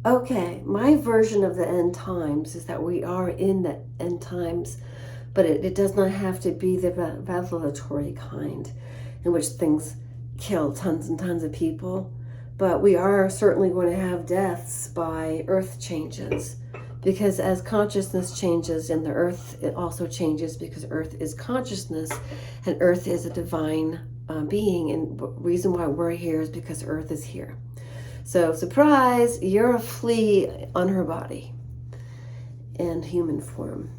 Okay, my version of the end times is that we are in the end times, but it does not have to be the revelatory kind in which things kill tons and tons of people. But we are certainly going to have deaths by earth changes. Because as consciousness changes in the earth, it also changes because earth is consciousness and earth is a divine being. And the reason why we're here is because earth is here. So, surprise, you're a flea on her body in human form.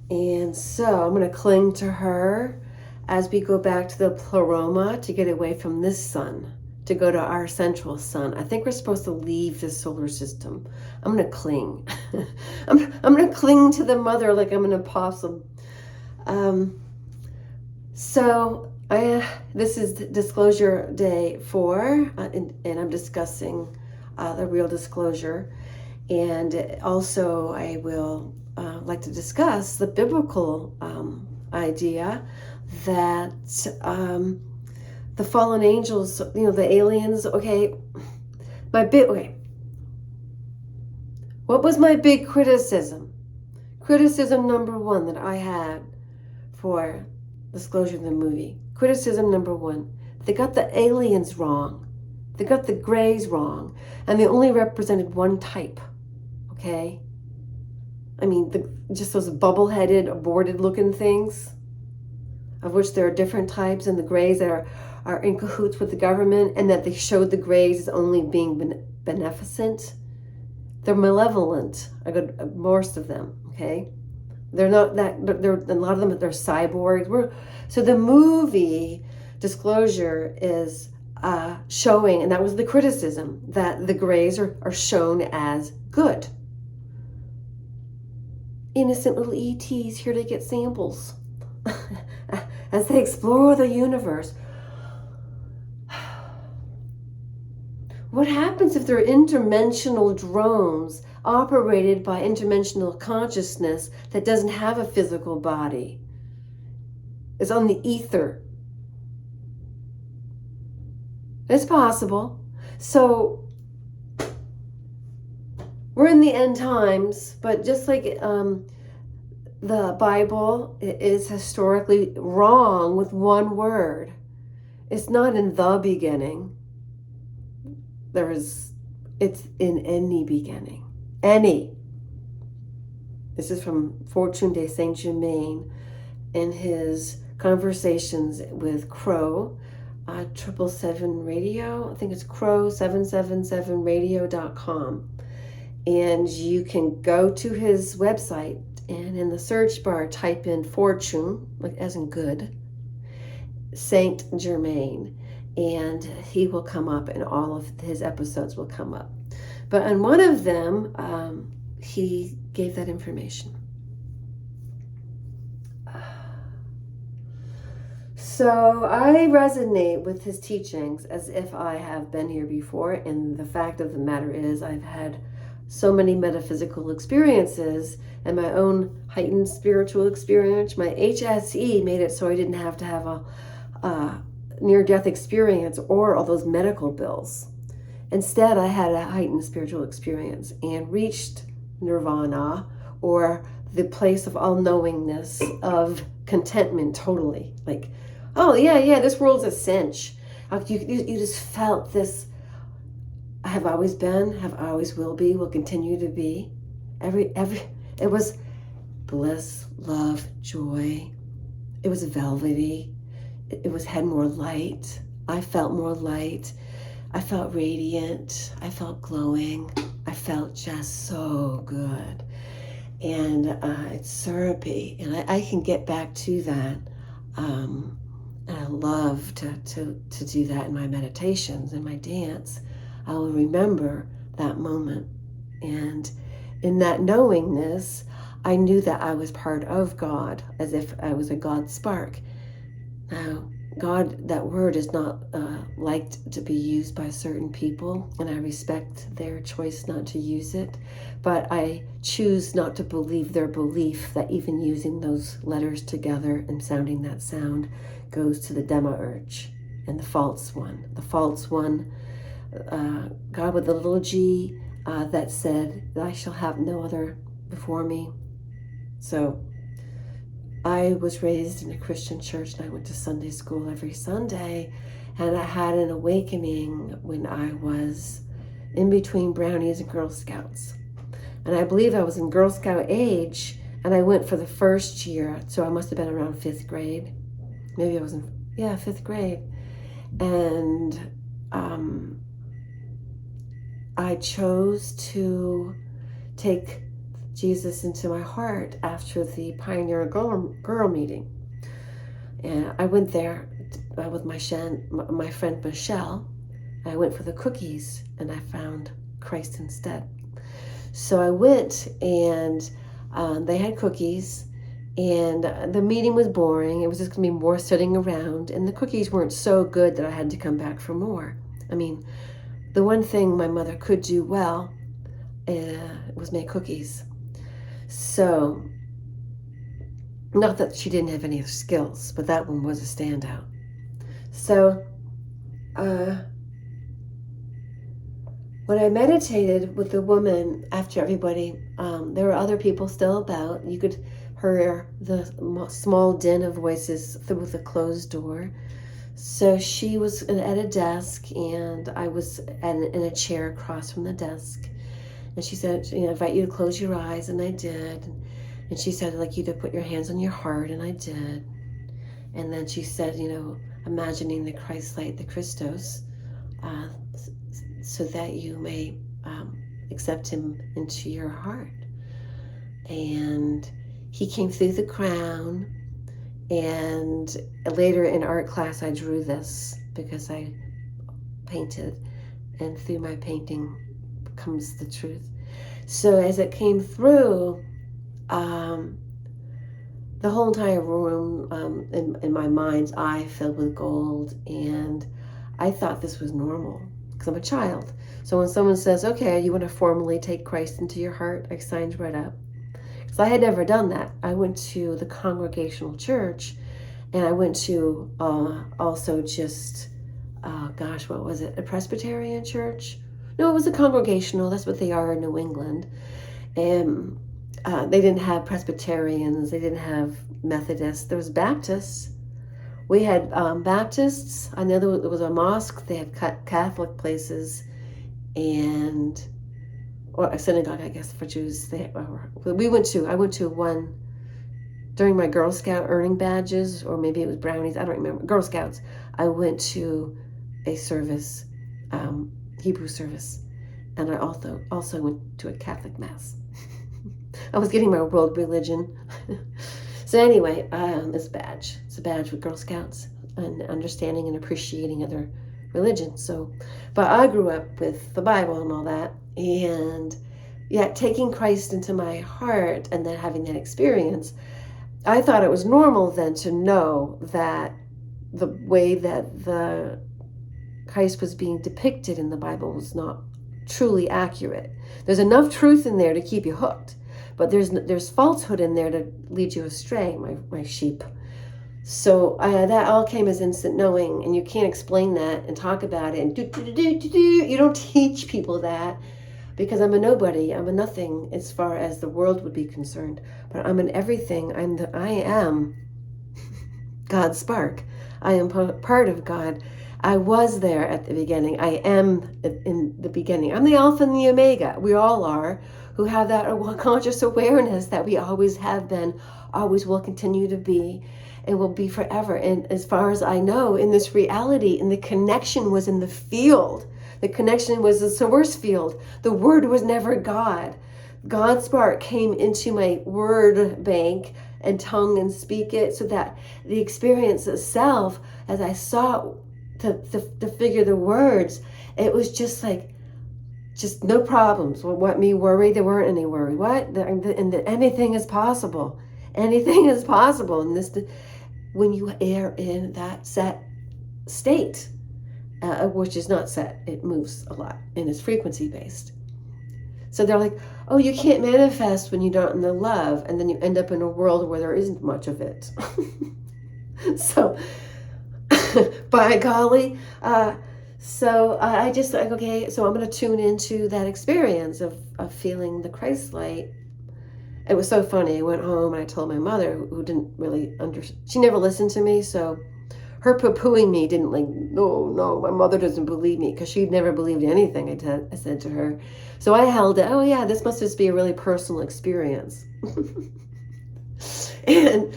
And so I'm going to cling to her as we go back to the pleroma to get away from this sun, to go to our central sun. I think we're supposed to leave the solar system. I'm going to cling. I'm going to cling to the mother like I'm an opossum. This is disclosure day 4, and I'm discussing the real disclosure. And also I will like to discuss the biblical idea that the fallen angels, the aliens, okay. What was my big criticism? Criticism number 1 that I had for Disclosure of the movie. Criticism number 1. They got the aliens wrong. They got the grays wrong. And they only represented one type. Okay? I mean, just those bubble-headed, aborted-looking things, of which there are different types, and the grays that are in cahoots with the government, and that they showed the grays as only being beneficent. They're malevolent, most of them, okay? They're not that, they're, a lot of them, they're cyborgs. So the movie Disclosure is showing, and that was the criticism, that the grays are shown as good. Innocent little ETs here to get samples as they explore the universe. What happens if they're interdimensional drones operated by interdimensional consciousness that doesn't have a physical body? It's on the ether. It's possible. So we're in the end times, but just like the Bible is historically wrong with one word. It's not in the beginning. It's in any beginning. Any. This is from Fortune de Saint Germain in his conversations with Crow, 777 Radio. I think it's crow777radio.com. And you can go to his website and in the search bar type in Fortune, like as in good, Saint Germain, and he will come up and all of his episodes will come up. But on one of them, he gave that information. So I resonate with his teachings as if I have been here before. And the fact of the matter is I've had so many metaphysical experiences and my own heightened spiritual experience. My HSE made it so I didn't have to have a near-death experience or all those medical bills. Instead, I had a heightened spiritual experience and reached nirvana, or the place of all-knowingness, of contentment totally. Like, oh, yeah, this world's a cinch. You just felt this, I have always been, have always will be, will continue to be. It was bliss, love, joy. It was velvety. It had more light. I felt more light. I felt radiant. I felt glowing. I felt just so good. And it's syrupy. And I can get back to that. And I love to do that in my meditations and my dance. I will remember that moment. And in that knowingness, I knew that I was part of God, as if I was a God spark. Now, God, that word is not liked to be used by certain people, and I respect their choice not to use it, but I choose not to believe their belief that even using those letters together and sounding that sound goes to the demiurge and the false one. The false one, God with a little g, that said, I shall have no other before me. So I was raised in a Christian church, and I went to Sunday school every Sunday, and I had an awakening when I was in between Brownies and Girl Scouts. And I believe I was in Girl Scout age, and I went for the first year, so I must have been around 5th grade. Maybe I was in, 5th grade. And I chose to take Jesus into my heart after the Pioneer Girl meeting. And I went there with my friend Michelle. I went for the cookies, and I found Christ instead. So I went, and they had cookies, and the meeting was boring. It was just going to be more sitting around, and the cookies weren't so good that I had to come back for more. I mean, the one thing my mother could do well was make cookies. So, not that she didn't have any other skills, but that one was a standout. So, when I meditated with the woman after everybody, there were other people still about. You could hear the small din of voices through the closed door. So she was at a desk, and I was in a chair across from the desk. And she said, I invite you to close your eyes, and I did. And she said, I'd like you to put your hands on your heart, and I did. And then she said, imagining the Christ light, the Christos, so that you may accept him into your heart. And he came through the crown. And later in art class, I drew this because I painted, and through my painting comes the truth. So as it came through, the whole entire room in my mind's eye filled with gold, and I thought this was normal because I'm a child. So when someone says, okay, you want to formally take Christ into your heart, I signed right up. So I had never done that. I went to the Congregational Church, and I went to also just, what was it? A Presbyterian church? No, it was a Congregational. That's what they are in New England. And they didn't have Presbyterians. They didn't have Methodists. There was Baptists. We had Baptists. I know there was a mosque. They had Catholic places, or a synagogue, I guess, for Jews. I went to one during my Girl Scout earning badges, or maybe it was Brownies, I don't remember. Girl Scouts. I went to a service, Hebrew service, and I also went to a Catholic mass. I was getting my world religion. So anyway, it's a badge. It's a badge with Girl Scouts and understanding and appreciating other religions. So, but I grew up with the Bible and all that. And yet taking Christ into my heart and then having that experience, I thought it was normal then to know that the way that the Christ was being depicted in the Bible was not truly accurate. There's enough truth in there to keep you hooked, but there's falsehood in there to lead you astray, my sheep. So that all came as instant knowing, and you can't explain that and talk about it. And you don't teach people that. Because I'm a nobody, I'm a nothing as far as the world would be concerned. But I'm an everything. I am God's spark. I am part of God. I was there at the beginning. I am in the beginning. I'm the Alpha and the Omega. We all are, who have that conscious awareness that we always have been, always will continue to be, and will be forever. And as far as I know, in this reality, and the connection was in the field. The connection was the source field. The word was never God. God's spark came into my word bank and tongue and speak it, so that the experience itself, as I sought to figure the words, it was just no problems. What me worry? There weren't any worry. What? And anything is possible. Anything is possible. And this, when you are in that set state, which is not set, it moves a lot and it's frequency based. So they're like, oh, you can't manifest when you don't know love, and then you end up in a world where there isn't much of it. So, by golly, So I just like, okay, so I'm going to tune into that experience of feeling the Christ light. It was so funny. I went home and I told my mother, who didn't really understand. She never listened to me, so her poo-pooing me didn't like, no, my mother doesn't believe me, because she'd never believed anything I said to her. So I held it. Oh yeah, this must just be a really personal experience. and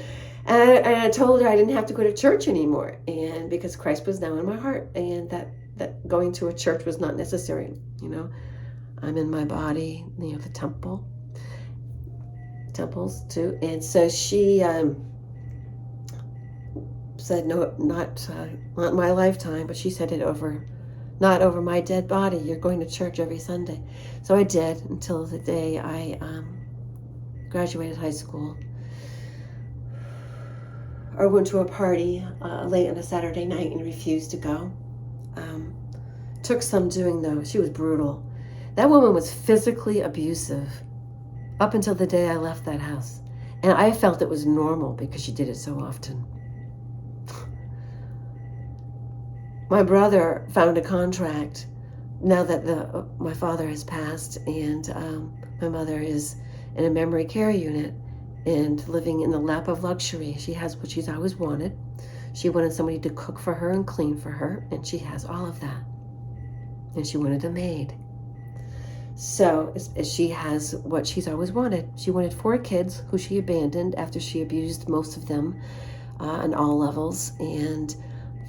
and I told her I didn't have to go to church anymore, and because Christ was now in my heart, and that going to a church was not necessary. I'm in my body, the temples too. And so she said, no, not my lifetime, but she said it not over my dead body. You're going to church every Sunday. So I did until the day I graduated high school. I went to a party late on a Saturday night and refused to go. Took some doing, though. She was brutal. That woman was physically abusive up until the day I left that house. And I felt it was normal because she did it so often. My brother found a contract now that my father has passed, and my mother is in a memory care unit and living in the lap of luxury. She has what she's always wanted. She wanted somebody to cook for her and clean for her, and she has all of that. And she wanted a maid. So she has what she's always wanted. She wanted 4 kids who she abandoned after she abused most of them on all levels. And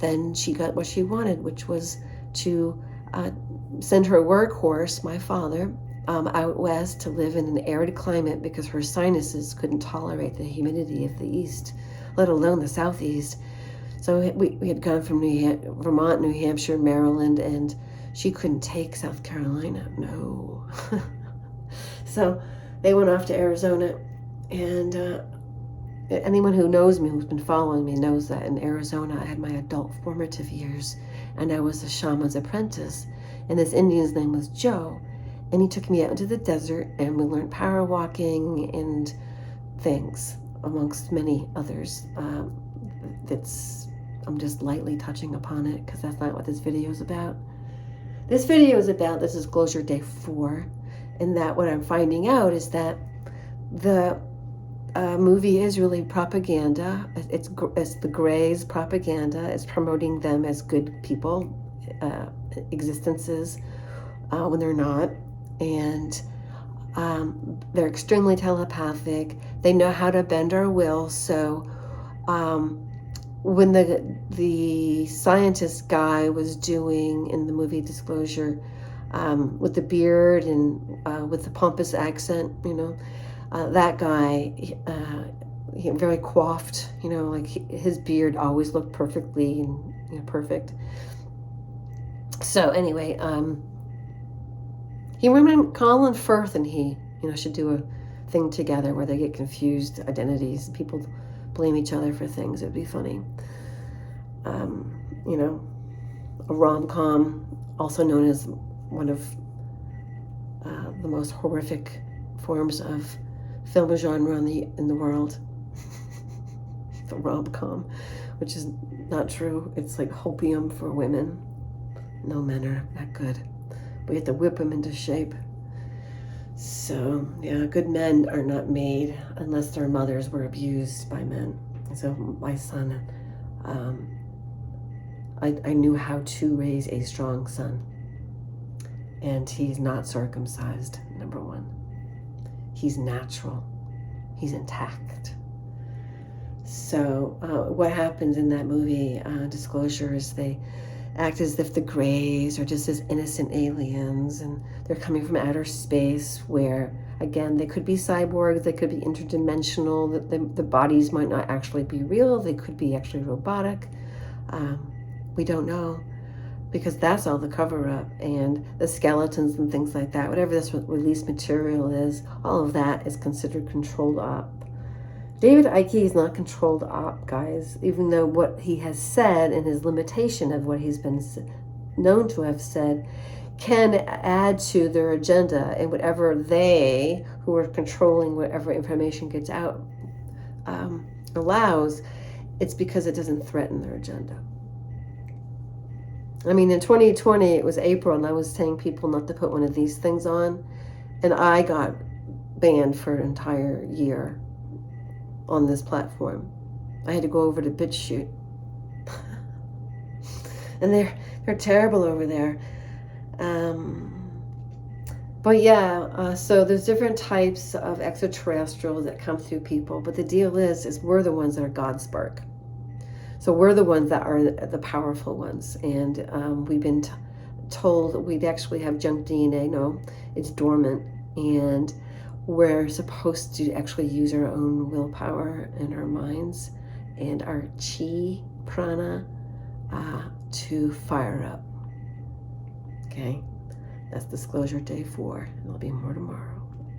then she got what she wanted, which was to send her workhorse, my father, out west to live in an arid climate because her sinuses couldn't tolerate the humidity of the east, let alone the southeast. So we had gone from Vermont, New Hampshire, Maryland, and she couldn't take South Carolina. No. So they went off to Arizona, and anyone who knows me, who's been following me, knows that in Arizona I had my adult formative years, and I was a shaman's apprentice, and this Indian's name was Joe, and he took me out into the desert, and we learned power walking and things, amongst many others. I'm just lightly touching upon it because that's not what this video is about. This video is about this disclosure day 4, and that what I'm finding out is that the movie is really propaganda. It's the Greys propaganda. It's promoting them as good people, existences, when they're not. And they're extremely telepathic. They know how to bend our will. So when the scientist guy was doing in the movie Disclosure, with the beard and with the pompous accent, that guy, he very coiffed, like his beard always looked perfectly and perfect. So anyway, he remembered Colin Firth and he, should do a thing together where they get confused identities. People blame each other for things. It'd be funny. A rom-com, also known as one of the most horrific forms of film genre in the world. The rom-com, which is not true. It's like hopium for women. No, men are not good. We have to whip them into shape. So, yeah, good men are not made unless their mothers were abused by men. So my son, I knew how to raise a strong son. And he's not circumcised, number 1. He's natural. He's intact. So what happens in that movie, Disclosure, is they act as if the Greys are just as innocent aliens, and they're coming from outer space where, again, they could be cyborgs, they could be interdimensional, the bodies might not actually be real, they could be actually robotic. We don't know, because that's all the cover-up, and the skeletons and things like that, whatever this release material is, all of that is considered controlled op. David Icke is not controlled op, guys, even though what he has said and his limitation of what he's been known to have said can add to their agenda, and whatever they, who are controlling whatever information gets out, allows, it's because it doesn't threaten their agenda. I mean, in 2020, it was April, and I was telling people not to put one of these things on, and I got banned for an entire year on this platform. I had to go over to BitChute. And they're terrible over there. But yeah, so there's different types of extraterrestrials that come through people. But the deal is we're the ones that are God's spark. So we're the ones that are the powerful ones. And we've been told we'd actually have junk DNA. No, it's dormant. And we're supposed to actually use our own willpower and our minds and our chi, prana, to fire up. Okay, that's disclosure day 4. There'll be more tomorrow.